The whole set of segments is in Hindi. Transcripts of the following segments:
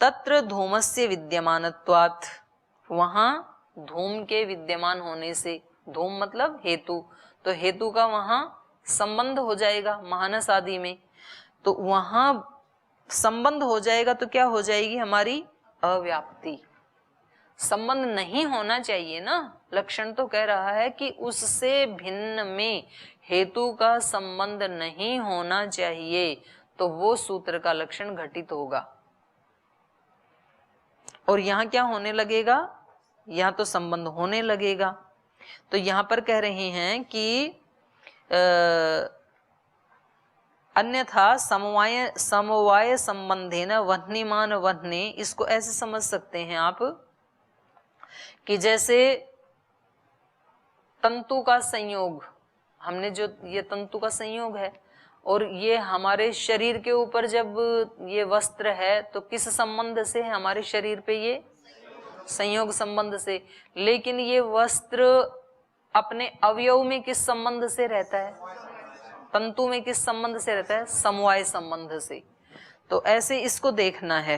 तत्र धूमस्य विद्यमानत्वात्, वहां धूम के विद्यमान होने से, धूम मतलब हेतु, तो हेतु का वहां संबंध हो जाएगा महानस आदि में, तो वहां संबंध हो जाएगा तो क्या हो जाएगी हमारी अव्याप्ति। संबंध नहीं होना चाहिए ना, लक्षण तो कह रहा है कि उससे भिन्न में हेतु का संबंध नहीं होना चाहिए, तो वो सूत्र का लक्षण घटित होगा। और यहां क्या होने लगेगा, यहां तो संबंध होने लगेगा। तो यहां पर कह रहे हैं कि अन्यथा समवाय संबंधेन वह्निमान वह्ने, इसको ऐसे समझ सकते हैं आप कि जैसे तंतु का संयोग, हमने जो ये तंतु का संयोग है और ये हमारे शरीर के ऊपर जब ये वस्त्र है तो किस संबंध से है हमारे शरीर पे, ये संयोग संबंध से। लेकिन ये वस्त्र अपने अवयव में किस संबंध से रहता है, तंतु में किस संबंध से रहता है, समवाय संबंध से। तो ऐसे इसको देखना है।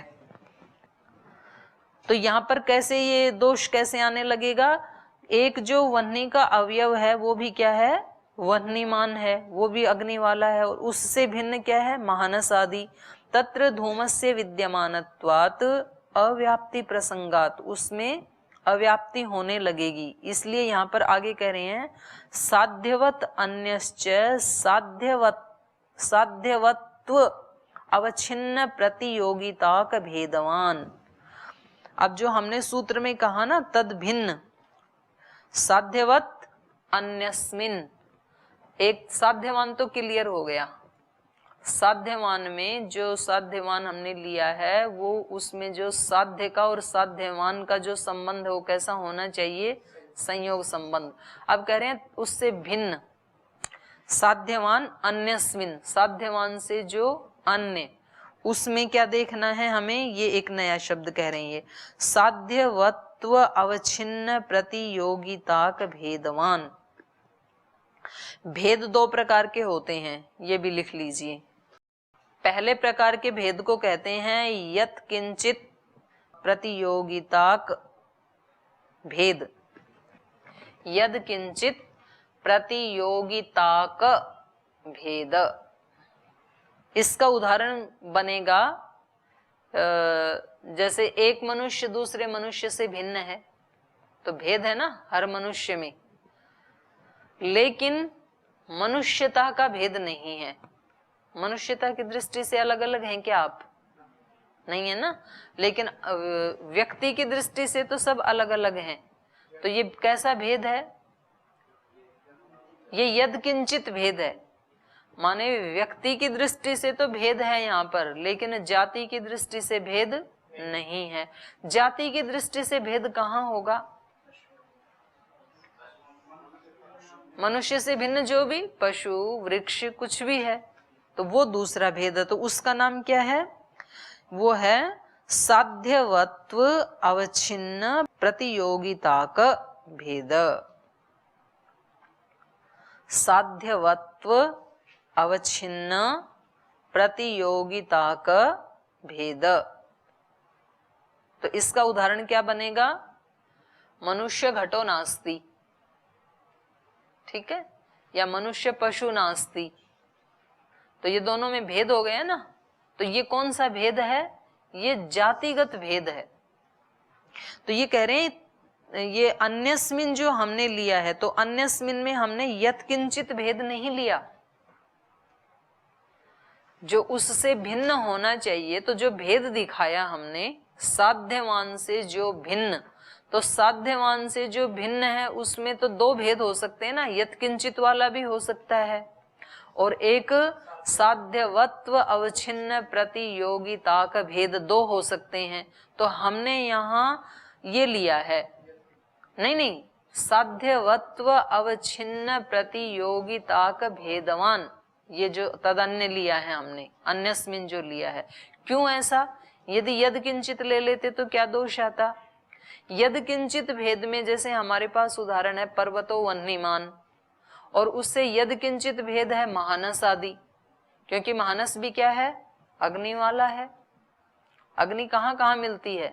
तो यहां पर कैसे ये दोष कैसे आने लगेगा, एक जो वह्नि का अवयव है वो भी क्या है, वह्निमान है, वो भी अग्नि वाला है, और उससे भिन्न क्या है, महानस आदि। तत्र धूमस्य विद्यमानत्वात् अव्याप्ति प्रसंगात, उसमें अव्याप्ति होने लगेगी। इसलिए यहाँ पर आगे कह रहे हैं साध्यवत अन्यश्च साध्यवत्व अवच्छिन्न प्रतियोगिता का भेदवान। अब जो हमने सूत्र में कहा ना तद भिन्न साध्यवत अन्यस्मिन, एक साध्यवान तो क्लियर हो गया, साध्यवान में जो साध्यवान हमने लिया है वो उसमें जो साध्य का और साध्यवान का जो संबंध है वो कैसा होना चाहिए, संयोग संबंध। अब कह रहे हैं उससे भिन्न साध्यवान अन्यस्मिन, साध्यवान से जो अन्य, उसमें क्या देखना है हमें, ये एक नया शब्द कह रही है, साध्यवत्व अवच्छिन्न प्रतियोगिता का भेदवान। भेद दो प्रकार के होते हैं, ये भी लिख लीजिए। पहले प्रकार के भेद को कहते हैं यत किंचित प्रतियोगिताक भेद, यद किंचित प्रतियोगिताक भेद। इसका उदाहरण बनेगा जैसे एक मनुष्य दूसरे मनुष्य से भिन्न है, तो भेद है ना हर मनुष्य में, लेकिन मनुष्यता का भेद नहीं है। मनुष्यता की दृष्टि से अलग अलग हैं क्या आप, नहीं है ना, लेकिन व्यक्ति की दृष्टि से तो सब अलग अलग हैं। तो ये कैसा भेद है, ये यद किंचित भेद है, माने व्यक्ति की दृष्टि से तो भेद है यहाँ पर, लेकिन जाति की दृष्टि से भेद नहीं है। जाति की दृष्टि से भेद कहाँ होगा, मनुष्य से भिन्न जो भी पशु वृक्ष कुछ भी है, तो वो दूसरा भेद है। तो उसका नाम क्या है, वो है साध्यवत्व अवच्छिन्न प्रतियोगिता का भेद। साध्यवत्व अवच्छिन्न प्रतियोगिता का भेद। तो इसका उदाहरण क्या बनेगा, मनुष्य घटो नास्ति, ठीक है, या मनुष्य पशु नास्ति। तो ये दोनों में भेद हो गया ना। तो ये कौन सा भेद है, ये जातिगत भेद है। तो ये कह रहे हैं ये अन्यस्मिन जो हमने लिया है, तो अन्यस्मिन में हमने यत किंचित भेद नहीं लिया, जो उससे भिन्न होना चाहिए। तो जो भेद दिखाया हमने साध्यवान से जो भिन्न, तो साध्यवान से जो भिन्न है उसमें तो दो भेद हो सकते हैं ना, यत किंचित वाला भी हो सकता है और एक साध्यवत्व अवच्छिन्न प्रतियोगिता का भेद, दो हो सकते हैं। तो हमने यहाँ ये लिया है, नहीं, साध्यवत्व अवच्छिन्न प्रतियोगिता का भेदवान, ये जो तदन्य लिया है हमने, अन्यस्मिन जो लिया है। क्यों ऐसा, यदि यद किंचित ले लेते तो क्या दोष आता। यद किंचित भेद में जैसे हमारे पास उदाहरण है पर्वतो वह्निमान, और उससे यद किंचित भेद है महानस आदि, क्योंकि महानस भी क्या है, अग्नि वाला है। अग्नि कहाँ कहाँ मिलती है?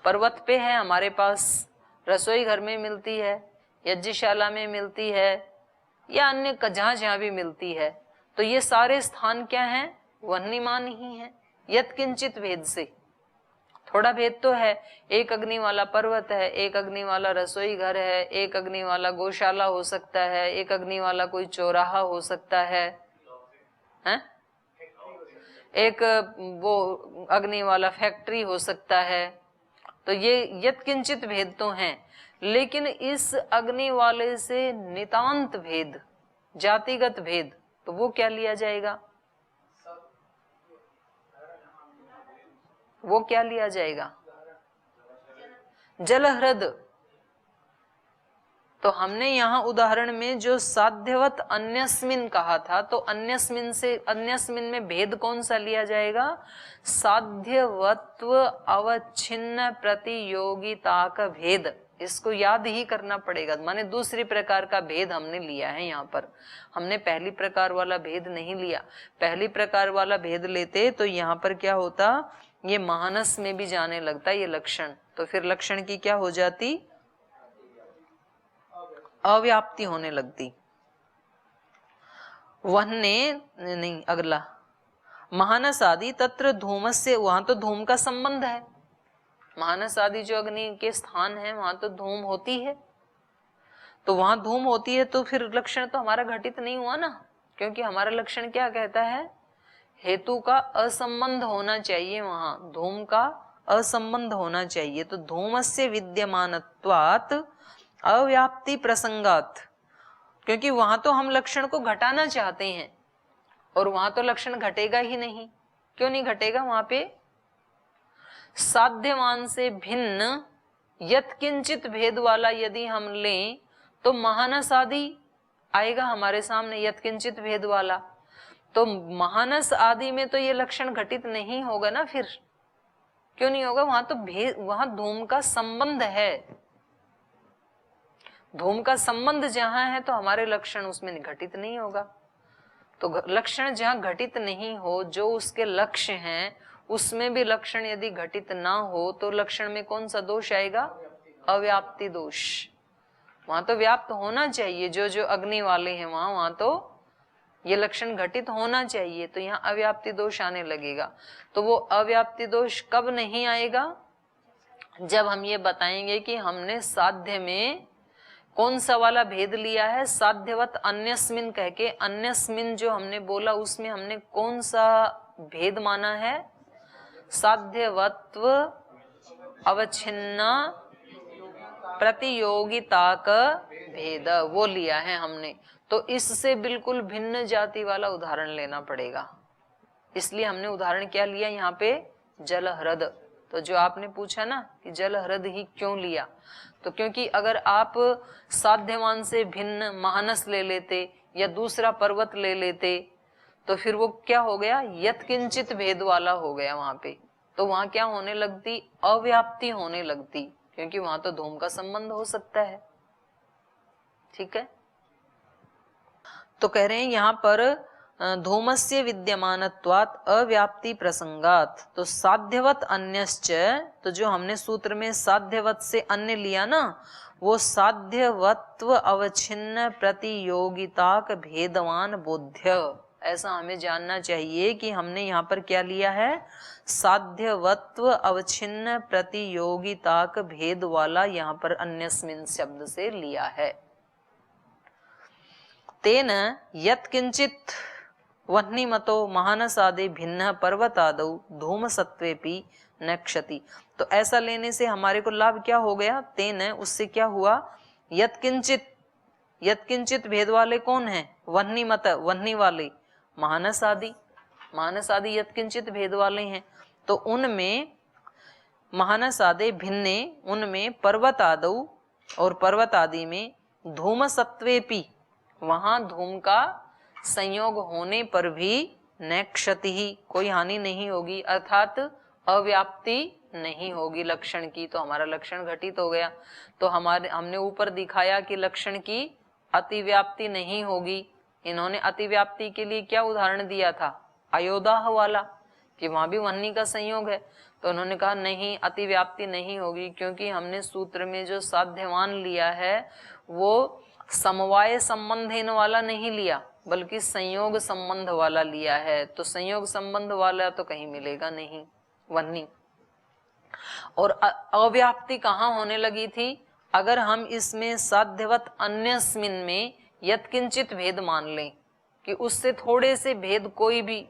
पर्वत पे है हमारे पास, रसोई घर में मिलती है, यज्ञशाला में मिलती है, या अन्य जहाँ जहाँ भी मिलती है। तो ये सारे स्थान क्या हैं? वह्निमान ही हैं, यत्किंचित भेद से। थोड़ा भेद तो है, एक अग्नि वाला पर्वत है, एक अग्नि वाला रसोई घर है, एक अग्नि वाला गौशाला हो सकता है, एक अग्नि वाला कोई चौराहा हो सकता है, हैं? एक वो अग्नि वाला फैक्ट्री हो सकता है। तो ये यत्किंचित भेद तो हैं, लेकिन इस अग्नि वाले से नितांत भेद, जातिगत भेद, तो वो क्या लिया जाएगा? वो क्या लिया जाएगा? जलहृद। तो हमने यहाँ उदाहरण में जो साध्यवत अन्यस्मिन कहा था, तो अन्यस्मिन से, अन्यस्मिन में भेद कौन सा लिया जाएगा? साध्यवत्व अवच्छिन्न प्रतियोगिता का भेद। इसको याद ही करना पड़ेगा, माने दूसरी प्रकार का भेद हमने लिया है यहाँ पर। हमने पहली प्रकार वाला भेद नहीं लिया। पहली प्रकार वाला भेद लेते तो यहाँ पर क्या होता, ये महानस में भी जाने लगता ये लक्षण, तो फिर लक्षण की क्या हो जाती? अव्याप्ति होने लगती। वहने नहीं, अगला महानस आदि तत्र धूमस्य, वहां तो धूम का संबंध है। महानस आदि जो अग्नि के स्थान है वहां तो धूम होती है, तो वहां धूम होती है, तो फिर लक्षण तो हमारा घटित नहीं हुआ ना, क्योंकि हमारा लक्षण क्या कहता है? हेतु का असंबंध होना चाहिए, वहां धूम का असंबंध होना चाहिए। तो धूमस्य विद्यमानत्वात् अव्याप्ति प्रसंगात, क्योंकि वहां तो हम लक्षण को घटाना चाहते हैं और वहां तो लक्षण घटेगा ही नहीं। क्यों नहीं घटेगा? वहां पे साध्यवान से भिन्न यत्किंचित भेद वाला यदि हम लें तो महानस आदि आएगा हमारे सामने, यत्किंचित भेद वाला। तो महानस आदि में तो ये लक्षण घटित नहीं होगा ना फिर। क्यों नहीं होगा? वहां तो भेद, वहां धूम का संबंध है। धूम का संबंध जहां है तो हमारे लक्षण उसमें घटित नहीं होगा। तो लक्षण जहां घटित नहीं हो, जो उसके लक्ष्य हैं उसमें भी लक्षण यदि घटित ना हो तो लक्षण में कौन सा दोष आएगा? अव्याप्ति दोष। वहां तो व्याप्त होना चाहिए, जो जो अग्नि वाले हैं वहां तो ये लक्षण घटित होना चाहिए, तो यहाँ अव्याप्ति दोष आने लगेगा। तो वो अव्याप्ति दोष कब नहीं आएगा? जब हम ये बताएंगे कि हमने साध्य में कौन सा वाला भेद लिया है, साध्यवत अन्यस्मिन कह के। अन्यस्मिन जो हमने बोला उसमें हमने कौन सा भेद माना है? साध्यवत्व अवच्छिन्ना प्रतियोगिता का भेद, वो लिया है हमने। तो इससे बिल्कुल भिन्न जाति वाला उदाहरण लेना पड़ेगा। इसलिए हमने उदाहरण क्या लिया यहाँ पे? जलहृद। तो जो आपने पूछा ना कि जलहृद ही क्यों लिया, तो क्योंकि अगर आप साध्यवान से भिन्न महानस ले लेते या दूसरा पर्वत ले लेते तो फिर वो क्या हो गया? यत्किंचित भेद वाला हो गया वहां पे। तो वहां क्या होने लगती? अव्याप्ति होने लगती, क्योंकि वहां तो धूम का संबंध हो सकता है। ठीक है, तो कह रहे हैं यहाँ पर धूमस्य विद्यमानत्वात् अव्याप्ति प्रसंगात। तो साध्यवत अन्यश्च, तो जो हमने सूत्र में साध्यवत से अन्य लिया ना, वो साध्यवत्व अवच्छिन्न प्रतियोगिता का भेदवान बोध्य। ऐसा हमें जानना चाहिए कि हमने यहाँ पर क्या लिया है? साध्यवत्व अवच्छिन्न प्रतियोगिता का भेद वाला यहाँ पर अन्यस्मिन शब्द से लिया है। तेन यत्किंचित वह्निमतो महानसादे भिन्न पर्वतादौ धूमसत्वेपि न क्षति। तो ऐसा लेने से हमारे को लाभ क्या हो गया? तेन, उससे क्या हुआ? यत्किंचित, यत्किंचित भेद वाले कौन है? वह्निमत, वह्नि वाले महानस आदि। महानस आदि यत्किंचित भेद वाले हैं, तो उनमें महानस आदि भिन्ने, उनमें पर्वत आदौ और पर्वत आदि में धूमसत्वेपि, वहां धूम का संयोग होने पर भी न क्षति ही, कोई हानि नहीं होगी, अर्थात अव्याप्ति नहीं होगी लक्षण की। तो हमारा लक्षण घटित हो गया। तो हमने ऊपर दिखाया कि लक्षण की अतिव्याप्ति नहीं होगी। इन्होंने अतिव्याप्ति के लिए क्या उदाहरण दिया था? अयोदाह वाला, कि वहां भी वन्नी का संयोग है। तो उन्होंने कहा नहीं, अतिव्याप्ति नहीं होगी, क्योंकि हमने सूत्र में जो साध्यवान लिया है वो समवाय संबंधहीन वाला नहीं लिया, बल्कि संयोग संबंध वाला लिया है। तो संयोग संबंध वाला तो कहीं मिलेगा नहीं वन्नी। और अव्याप्ति कहाँ होने लगी थी? अगर हम इसमें साध्यवत अन्यस्मिन में यत्किंचित भेद मान लें कि उससे थोड़े से भेद, कोई भी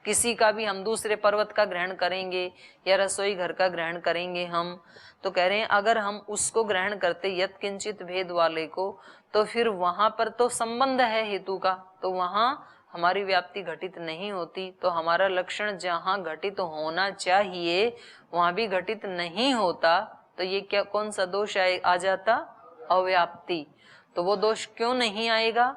किसी का भी हम दूसरे पर्वत का ग्रहण करेंगे या रसोई घर का ग्रहण करेंगे हम, तो कह रहे हैं अगर हम उसको ग्रहण करते यत्किंचित भेद वाले को, तो फिर वहां पर तो संबंध है हेतु का, तो वहां हमारी व्याप्ति घटित नहीं होती। तो हमारा लक्षण जहां घटित होना चाहिए वहां भी घटित नहीं होता, तो ये क्या, कौन सा दोष आ जाता? अव्याप्ति। तो वो दोष क्यों नहीं आएगा?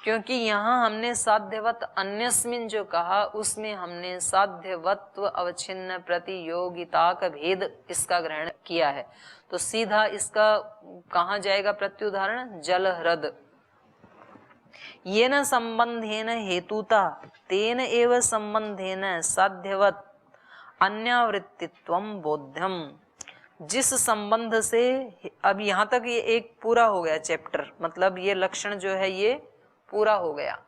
क्योंकि यहाँ हमने साध्यवत अन्यस्मिन जो कहा उसमें हमने साध्यवत्व अवच्छिन्न प्रतियोगिता का भेद इसका ग्रहण किया है। तो सीधा इसका कहाँ जाएगा प्रत्युदाहरण? जल ह्रद। येन संबंधेन हेतुता तेन एव संबंधेन साध्यवत अन्यावृत्तित्वं बोध्यम। जिस संबंध से, अब यहाँ तक ये एक पूरा हो गया चैप्टर, मतलब ये लक्षण जो है ये पूरा हो गया।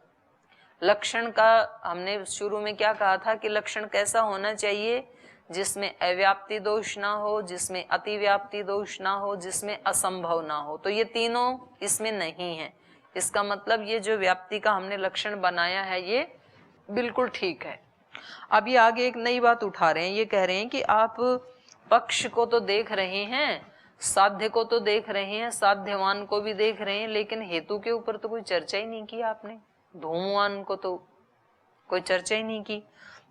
लक्षण का हमने शुरू में क्या कहा था कि लक्षण कैसा होना चाहिए? जिसमें अव्याप्ति दोष ना हो, जिसमें अतिव्याप्ति दोष ना हो, जिसमें असंभव ना हो। तो ये तीनों इसमें नहीं है। इसका मतलब ये जो व्याप्ति का हमने लक्षण बनाया है ये बिल्कुल ठीक है। अब ये आगे एक नई बात उठा रहे हैं, ये कह रहे हैं कि आप पक्ष को तो देख रहे हैं, साध्य को तो देख रहे हैं, साध्यवान को भी देख रहे हैं, लेकिन हेतु के ऊपर तो कोई चर्चा ही नहीं की आपने। धूमवान को तो कोई चर्चा ही नहीं की।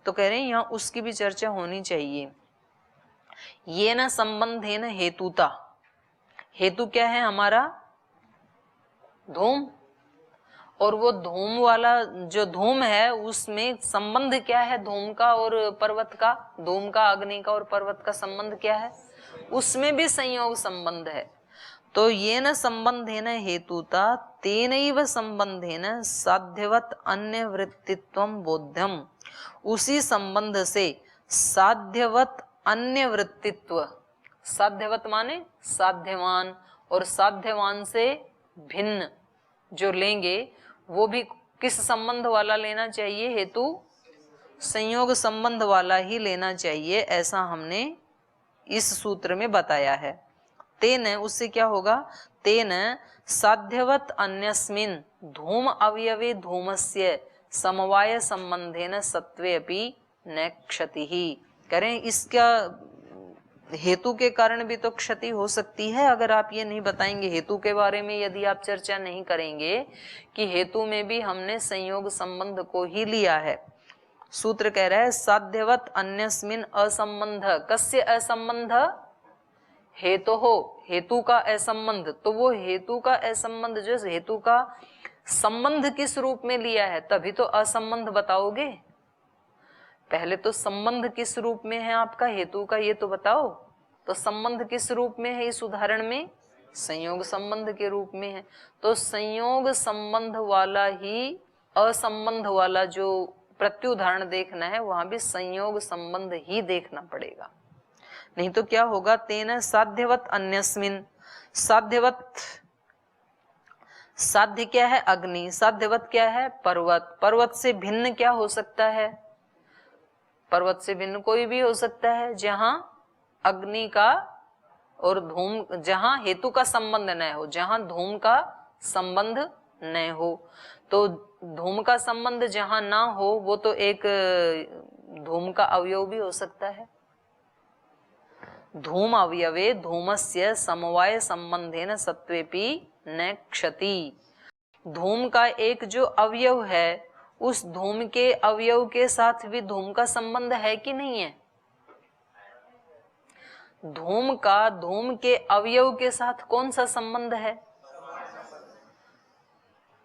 तो कह रहे हैं यहाँ उसकी भी चर्चा होनी चाहिए। ये न संबंधेन हेतुता, हेतु क्या है हमारा? धूम। और वो धूम वाला जो धूम है उसमें संबंध क्या है धूम का और पर्वत का? धूम का, अग्नि का और पर्वत का संबंध क्या है? उसमें भी संयोग संबंध है। तो ये न संबंधेन हेतुता तेनैव संबंधेन साध्यवत अन्य वृत्तित्वं बोध्यम। उसी संबंध से साध्यवत अन्य वृत्तित्व, साध्यवत माने साध्यवान, और साध्यवान से भिन्न जो लेंगे वो भी किस संबंध वाला लेना चाहिए? हेतु संयोग संबंध वाला ही लेना चाहिए, ऐसा हमने इस सूत्र में बताया है। तेन, उससे क्या होगा? तेन साध्यवत अन्यस्मिन धूम अवयवे धूमस्य समवाय संबंधेन सत्वे अपि न क्षतिः। करें इसका हेतु के कारण भी तो क्षति हो सकती है अगर आप ये नहीं बताएंगे। हेतु के बारे में यदि आप चर्चा नहीं करेंगे कि हेतु में भी हमने संयोग संबंध को ही लिया है। सूत्र कह रहा है साध्यवत अन्यस्मिन असंबंध, कस्य असंबंध? हेतु हो, हेतु का असंबंध। तो वो हेतु का असंबंध, जो हेतु का संबंध किस रूप में लिया है, तभी तो असंबंध बताओगे। पहले तो संबंध किस रूप में है आपका हेतु का, ये तो बताओ। तो संबंध किस रूप में है इस उदाहरण में? संयोग संबंध के रूप में है। तो संयोग संबंध वाला ही असंबंध वाला जो प्रत्युदाहरण देखना है वहां भी संयोग संबंध ही देखना पड़ेगा, नहीं तो क्या होगा? तेन साध्यवत अन्यस्मिन, साध्यवत, साध्य क्या है? अग्नि। साध्यवत क्या है? पर्वत। पर्वत से भिन्न क्या हो सकता है? पर्वत से भिन्न कोई भी हो सकता है जहां अग्नि का और धूम, जहां हेतु का संबंध न हो, जहां धूम का संबंध न हो। तो धूम का संबंध जहां ना हो वो तो एक धूम का अवयव भी हो सकता है। धूम अवयवे धूमस्य समवाय संबंधेन सत्वेपि न क्षति। धूम का एक जो अवयव है उस धूम के अवयव के साथ भी धूम का संबंध है कि नहीं है? धूम का धूम के अवयव के साथ कौन सा संबंध है?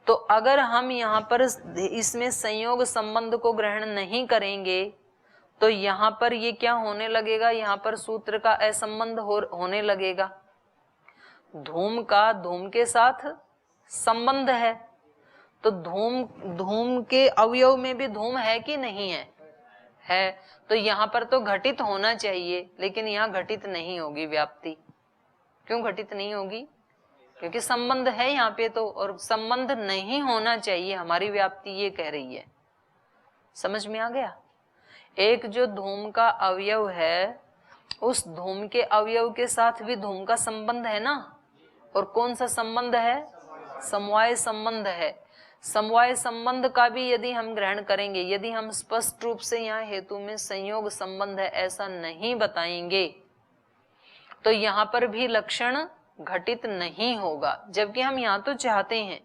तो अगर हम यहाँ पर इसमें संयोग संबंध को ग्रहण नहीं करेंगे तो यहाँ पर ये क्या होने लगेगा? यहाँ पर सूत्र का असंबंध होने लगेगा। धूम का धूम के साथ संबंध है, तो धूम के अवयव में भी धूम है कि नहीं है? है, तो यहाँ पर तो घटित होना चाहिए, लेकिन यहाँ घटित नहीं होगी व्याप्ति। क्यों घटित नहीं होगी? क्योंकि संबंध है यहाँ पे तो, और संबंध नहीं होना चाहिए, हमारी व्याप्ति ये कह रही है। समझ में आ गया? एक जो धूम का अवयव है, उस धूम के अवयव के साथ भी धूम का संबंध है ना। और कौन सा संबंध है? समवाय संबंध है। समवाय संबंध का भी यदि हम ग्रहण करेंगे, यदि हम स्पष्ट रूप से यहाँ हेतु में संयोग संबंध है ऐसा नहीं बताएंगे, तो यहाँ पर भी लक्षण घटित नहीं होगा। जबकि हम यहाँ तो चाहते हैं,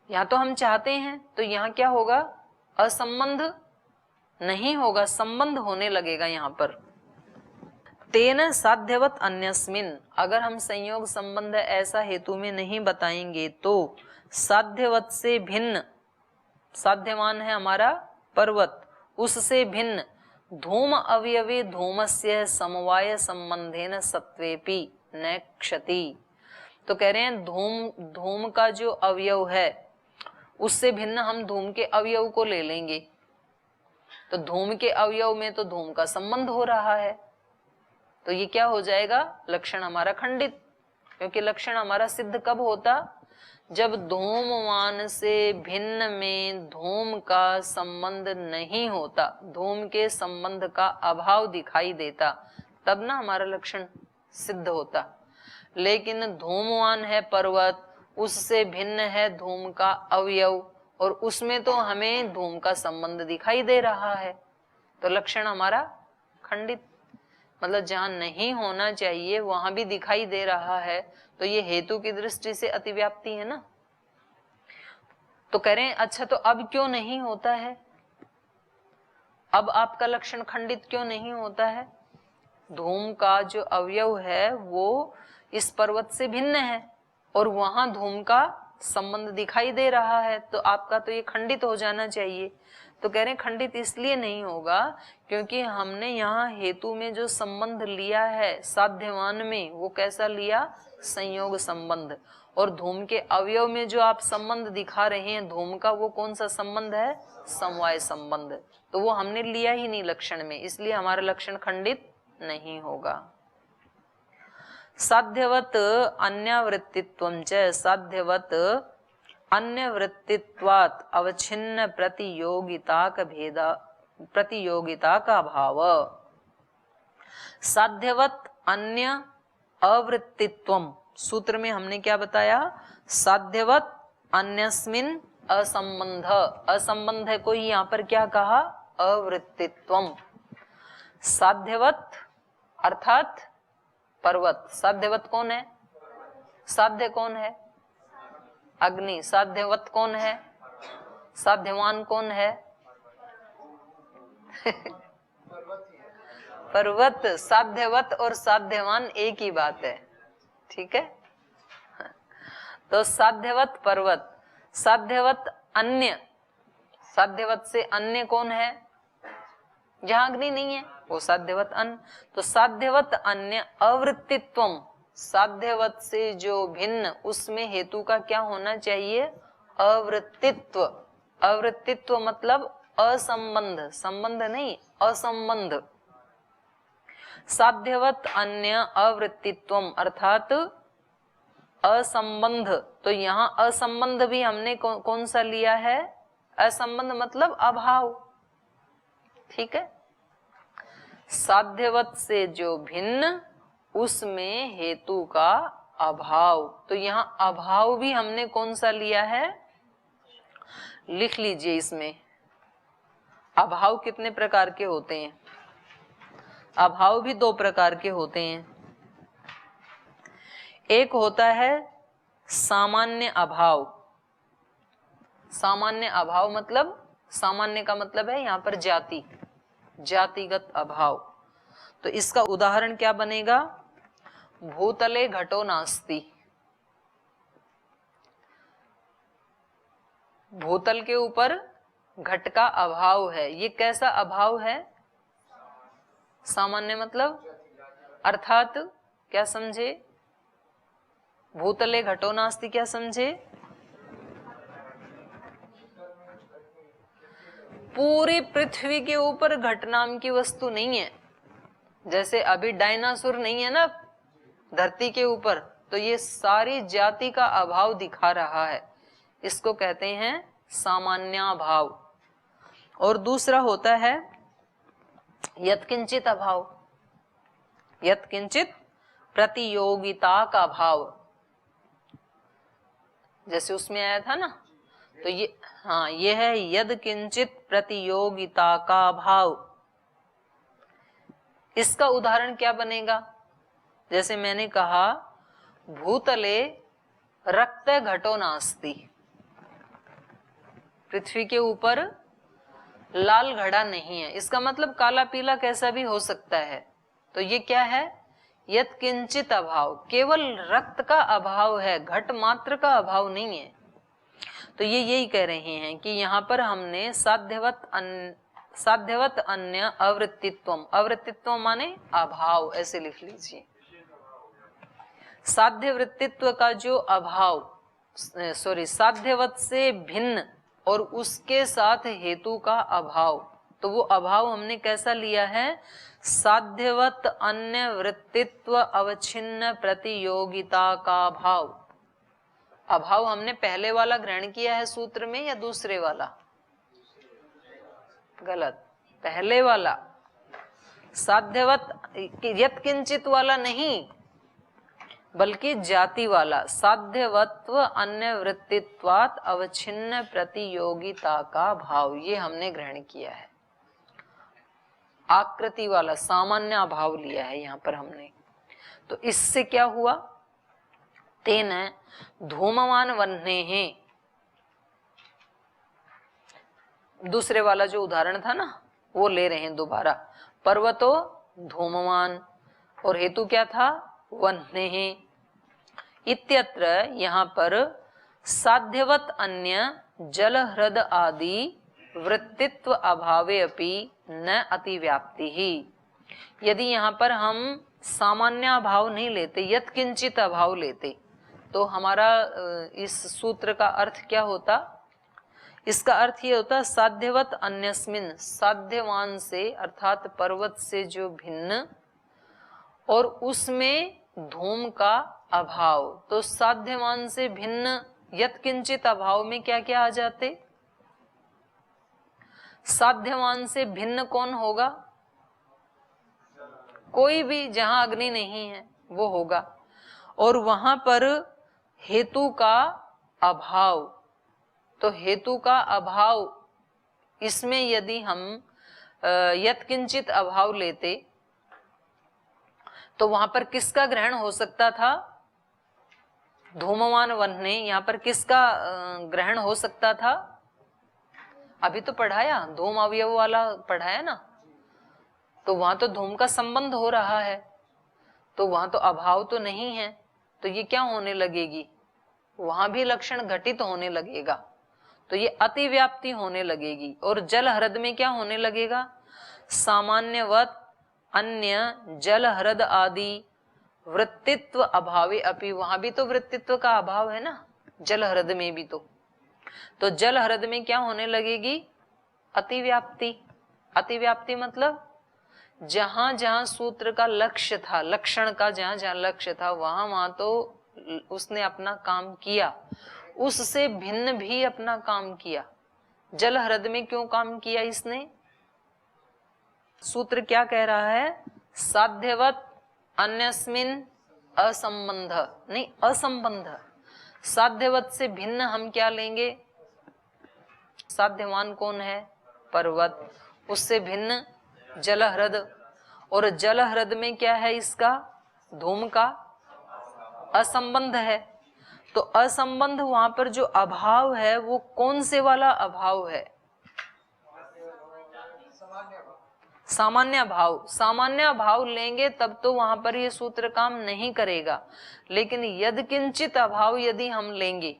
यहाँ तो हम चाहते हैं, तो यहाँ क्या होगा? असंबंध नहीं होगा, संबंध होने लगेगा यहाँ पर। तेन साध्यवत अन्यस्मिन, अगर हम संयोग संबंध ऐसा हेतु में नहीं बताएंगे तो साध्यवत से भिन्न, साध्यवान है हमारा पर्वत, उससे भिन्न धूम अवयवे धूमस्य समवाय संबंधेन सत्वेपि न क्षति। तो कह रहे हैं धूम का जो अवयव है उससे भिन्न हम धूम के अवयव को ले लेंगे, तो धूम के अवयव में तो धूम का संबंध हो रहा है, तो ये क्या हो जाएगा? लक्षण हमारा खंडित। क्योंकि लक्षण हमारा सिद्ध कब होता? जब धूमवान से भिन्न में धूम का संबंध नहीं होता, धूम के संबंध का अभाव दिखाई देता, तब ना हमारा लक्षण सिद्ध होता। लेकिन धूमवान है पर्वत, उससे भिन्न है धूम का अवयव, और उसमें तो हमें धूम का संबंध दिखाई दे रहा है, तो लक्षण हमारा खंडित। मतलब जहां नहीं होना चाहिए वहां भी दिखाई दे रहा है, तो ये हेतु की दृष्टि से अतिव्याप्ति है ना। तो कह रहे हैं अच्छा, तो अब क्यों नहीं होता है? अब आपका लक्षण खंडित क्यों नहीं होता है? धूम का जो अवयव है वो इस पर्वत से भिन्न है, और वहां धूम का संबंध दिखाई दे रहा है, तो आपका तो ये खंडित हो जाना चाहिए। तो कह रहे हैं खंडित इसलिए नहीं होगा क्योंकि हमने यहाँ हेतु में जो संबंध लिया है साध्यवान में, वो कैसा लिया? संयोग संबंध। और धूम के अवयव में जो आप संबंध दिखा रहे हैं धूम का, वो कौन सा संबंध है? समवाय संबंध। तो वो हमने लिया ही नहीं लक्षण में, इसलिए हमारा लक्षण खंडित नहीं होगा। साध्यवत अन्यवृत्तित्वं च साध्यवत अन्यवृत्तित्वात् अवच्छिन्न प्रतियोगिता का भाव। साध्यवत अन्य अवृत्तित्वम, सूत्र में हमने क्या बताया? साध्यवत अन्यस्मिन असंबंध, असंबंध है कोई, यहाँ पर क्या कहा? अवृत्तित्वम। साध्यवत अर्थात पर्वत। साध्यवत कौन है? साध्य कौन है? अग्नि। साध्यवत कौन है? साध्यवान कौन है? पर्वत। साध्यवत और साध्यवान एक ही बात है, ठीक है। तो साध्यवत पर्वत, साध्यवत अन्य, साध्यवत से अन्य कौन है? जहां अग्नि नहीं है वो साध्यवत अन्य। तो साध्यवत अन्य अवृत्तित्वम, साध्यवत से जो भिन्न, उसमें हेतु का क्या होना चाहिए? अवृत्तित्व। अवृत्तित्व मतलब असंबंध, संबंध नहीं, असंबंध। साध्यवत अन्य अवृत्तित्वम अर्थात असंबंध। तो यहाँ असंबंध भी हमने कौन सा लिया है? असंबंध मतलब अभाव, ठीक है। साध्यवत से जो भिन्न, उसमें हेतु का अभाव। तो यहाँ अभाव भी हमने कौन सा लिया है? लिख लीजिए इसमें। अभाव कितने प्रकार के होते हैं? अभाव भी दो प्रकार के होते हैं। एक होता है सामान्य अभाव। सामान्य अभाव मतलब, सामान्य का मतलब है यहाँ पर जाति, जातिगत अभाव। तो इसका उदाहरण क्या बनेगा? भूतले घटो नास्ति। भूतल के ऊपर घट का अभाव है। ये कैसा अभाव है? सामान्य मतलब, अर्थात क्या समझे? भूतले घटो नास्ति क्या समझे? पूरी पृथ्वी के ऊपर घट नाम की वस्तु नहीं है। जैसे अभी डायनासोर नहीं है ना धरती के ऊपर, तो ये सारी जाति का अभाव दिखा रहा है, इसको कहते हैं सामान्याभाव। और दूसरा होता है यत्किंचित अभाव, यत्किंचित प्रतियोगिता का भाव, जैसे उसमें आया था ना, तो ये हाँ ये है यद किंचित प्रतियोगिता का भाव। इसका उदाहरण क्या बनेगा? जैसे मैंने कहा भूतले रक्त घटो नास्ति, पृथ्वी के ऊपर लाल घड़ा नहीं है, इसका मतलब काला पीला कैसा भी हो सकता है। तो ये क्या है? यत किंचित अभाव, केवल रक्त का अभाव है, घट मात्र का अभाव नहीं है। तो ये यही कह रहे हैं कि यहाँ पर हमने साध्यवत अन्य अवृत्तित्वम, अवृत्तित्व माने अभाव, ऐसे लिख लीजिए। साध्य वृत्तित्व का जो अभाव, साध्यवत से भिन्न और उसके साथ हेतु का अभाव, तो वो अभाव हमने कैसा लिया है? साध्यवत अन्य वृत्तित्व अवच्छिन्न प्रतियोगिता का भाव। अभाव हमने पहले वाला ग्रहण किया है सूत्र में या दूसरे वाला? गलत, पहले वाला साध्यवत, यत्किंचित वाला नहीं बल्कि जाति वाला, साध्यवत्व अन्य वृत्तित्वात् अवच्छिन्न प्रतियोगिता का भाव, ये हमने ग्रहण किया है। आकृति वाला सामान्य अभाव लिया है यहाँ पर हमने। तो इससे क्या हुआ? तेन धूमवान वह्ने हैं, दूसरे वाला जो उदाहरण था ना वो ले रहे हैं दोबारा। पर्वतो धूमवान और हेतु क्या था? वह्ने हैं। इत्यत्र यहाँ पर साध्यवत अन्य जल हृद आदि वृत्तित्व अभावे अपि न अतिव्याप्ति ही। यदि यहाँ पर हम सामान्य अभाव नहीं लेते, यत्किंचित अभाव लेते, तो हमारा इस सूत्र का अर्थ क्या होता? इसका अर्थ ये होता साध्यवत अन्यस्मिन, साध्यवान से अर्थात पर्वत से जो भिन्न और उसमें धूम का अभाव। तो साध्यवान से भिन्न यत्किंचित अभाव में क्या क्या आ जाते? साध्यवान से भिन्न कौन होगा? कोई भी जहां अग्नि नहीं है वो होगा। और वहां पर हेतु का अभाव, तो हेतु का अभाव, इसमें यदि हम यत्किंचित अभाव लेते तो वहां पर किसका ग्रहण हो सकता था? धूमवान वह्ने, यहाँ पर किसका ग्रहण हो सकता था? अभी तो पढ़ाया, धूम अवयव वाला पढ़ाया ना, तो वहां तो धूम का संबंध हो रहा है, तो वहां तो अभाव तो नहीं है, तो ये क्या होने लगेगी? वहां भी लक्षण घटित होने लगेगा, तो ये अतिव्याप्ति होने लगेगी। और जल हृद में क्या होने लगेगा? सामान्यवत अन्य जल हृद आदि वृत्तित्व अभावे अपि, वहां भी तो वृत्तित्व का अभाव है ना जल हृद में भी। तो जल हृद में क्या होने लगेगी? अतिव्याप्ति। अतिव्याप्ति मतलब जहां जहां सूत्र का लक्ष्य था, लक्षण का जहां जहां लक्ष्य था, वहां वहां तो उसने अपना काम किया, उससे भिन्न भी अपना काम किया। जल हृद में क्यों काम किया इसने? सूत्र क्या कह रहा है? साध्यवत अन्यस्मिन असंबंध, नहीं असंबंध। साध्यवत से भिन्न हम क्या लेंगे? साध्यवान कौन है? पर्वत, उससे भिन्न जल हृद, और जल हृद में क्या है इसका? धूम का असंबंध है। तो असंबंध वहां पर जो अभाव है वो कौन से वाला अभाव है? सामान्य भाव। सामान्य भाव लेंगे तब तो वहां पर ये सूत्र काम नहीं करेगा। लेकिन यदकिंचित अभाव यदि हम लेंगे,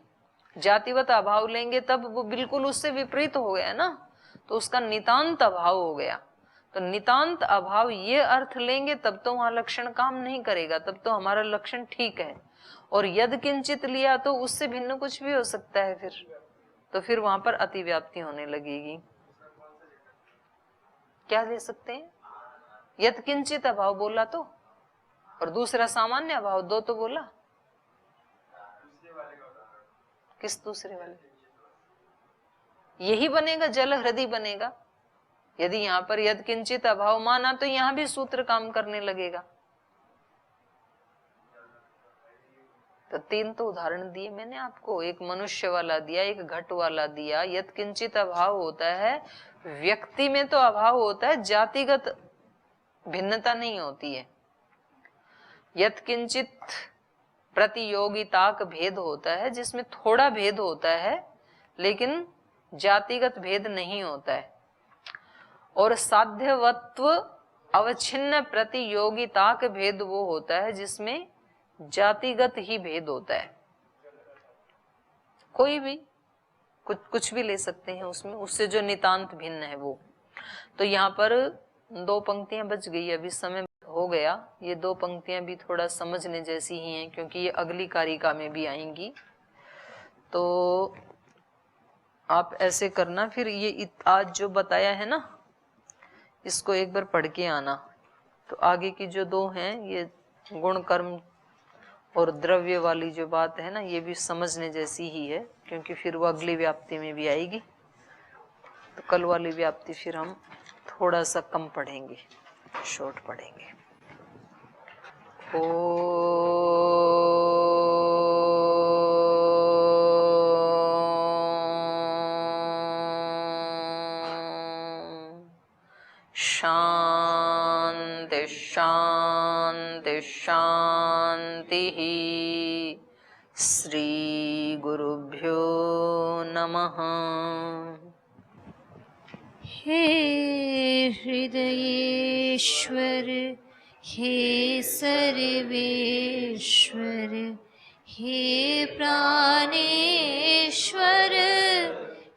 जातिवत अभाव लेंगे, तब वो बिल्कुल उससे विपरीत हो गया ना, तो उसका नितांत अभाव हो गया। तो नितांत अभाव ये अर्थ लेंगे तब तो वहां लक्षण काम नहीं करेगा, तब तो हमारा लक्षण ठीक है। और यदकिंचित लिया तो उससे भिन्न कुछ भी हो सकता है फिर, तो फिर वहां पर अतिव्याप्ति होने लगेगी। क्या ले सकते हैं? यत किंचित अभाव बोला तो, और दूसरा सामान्य अभाव दो तो बोला। किस दूसरे वाले? यही बनेगा, जल हृदय बनेगा। यदि यहाँ पर यद किंचित अभाव माना तो यहाँ भी सूत्र काम करने लगेगा। तो तीन तो उदाहरण दिए मैंने आपको, एक मनुष्य वाला दिया, एक घट वाला दिया। यद किंचित अभाव होता है, व्यक्ति में तो अभाव होता है, जातिगत भिन्नता नहीं होती है। यद किंचित प्रतियोगिता का भेद होता है, जिसमें थोड़ा भेद होता है लेकिन जातिगत भेद नहीं होता है। और साध्यवत्व अवच्छिन्न प्रतियोगिता का भेद वो होता है जिसमें जातिगत ही भेद होता है। कोई भी कुछ भी ले सकते हैं उसमें, उससे जो नितांत भिन्न है वो। तो यहाँ पर दो पंक्तियां बच गई, अभी समय हो गया। ये दो पंक्तियां भी थोड़ा समझने जैसी ही हैं, क्योंकि ये अगली कारिका में भी आएंगी। तो आप ऐसे करना, फिर ये आज जो बताया है ना, इसको एक बार पढ़ के आना। तो आगे की जो दो हैं, ये गुण कर्म और द्रव्य वाली जो बात है ना, ये भी समझने जैसी ही है, क्योंकि फिर वो अगली व्याप्ति में भी आएगी। तो कल वाली व्याप्ति फिर हम थोड़ा सा कम पढ़ेंगे, शॉर्ट पढ़ेंगे। शांति शांति शांति। श्री गुरुभ्यो नमः। हे हृदयेश्वर, हे सर्वेश्वर, हे प्राणेश्वर,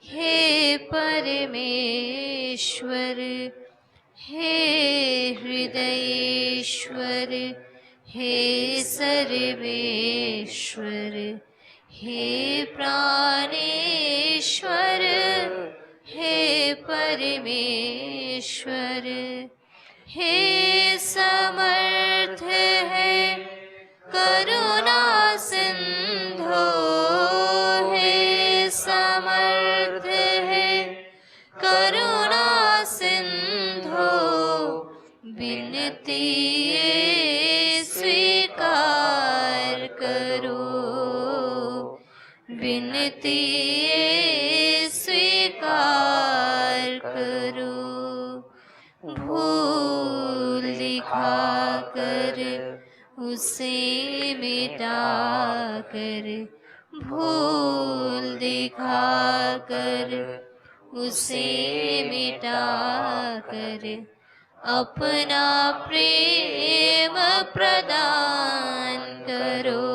हे परमेश्वर। हे हृदयेश्वर, हे सर्वेश्वर, हे प्राणेश्वर, हे परमेश्वर। हे समर्थ है करुणा सिंधु, हे समर्थ है करुणा सिंधु। विनती स्वीकार करो, विनती स्वीकार करो। भूल दिखा कर उसे मिटा कर, भूल दिखा कर उसे मिटा कर, अपना प्रेम प्रदान करो,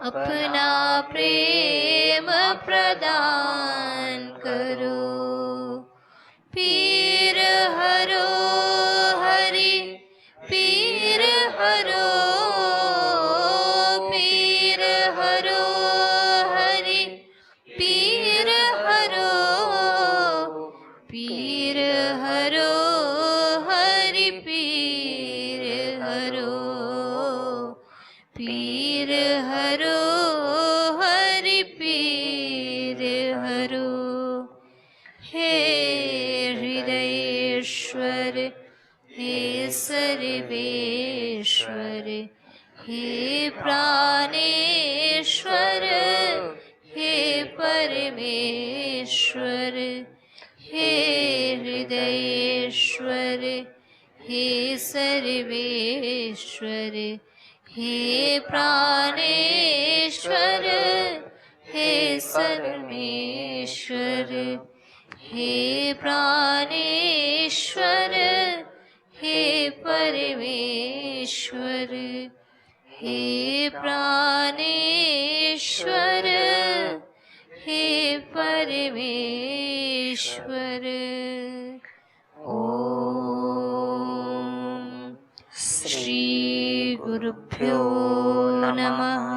अपना प्रेम प्रदान करो। पीर हरो हरि, पीर हरो, पीर हरो हरि, पीर हरो, पीर हरो हरि, पीर हरो, पीर हरो हरि, पीर हरो। हे हृदयेश्वर, हे सर्वेश्वर, हे प्राणेश्वर, हे परमेश्वर। हे हृदयेश्वर, हे सर्वेश्वर, हे प्राणेश्वर, हे सर्वेश्वर, हे प्राणेश्वर, हे परमेश्वर। हे प्राणेश्वर, हे परमेश्वर। ओम श्री गुरुभ्यो नमः।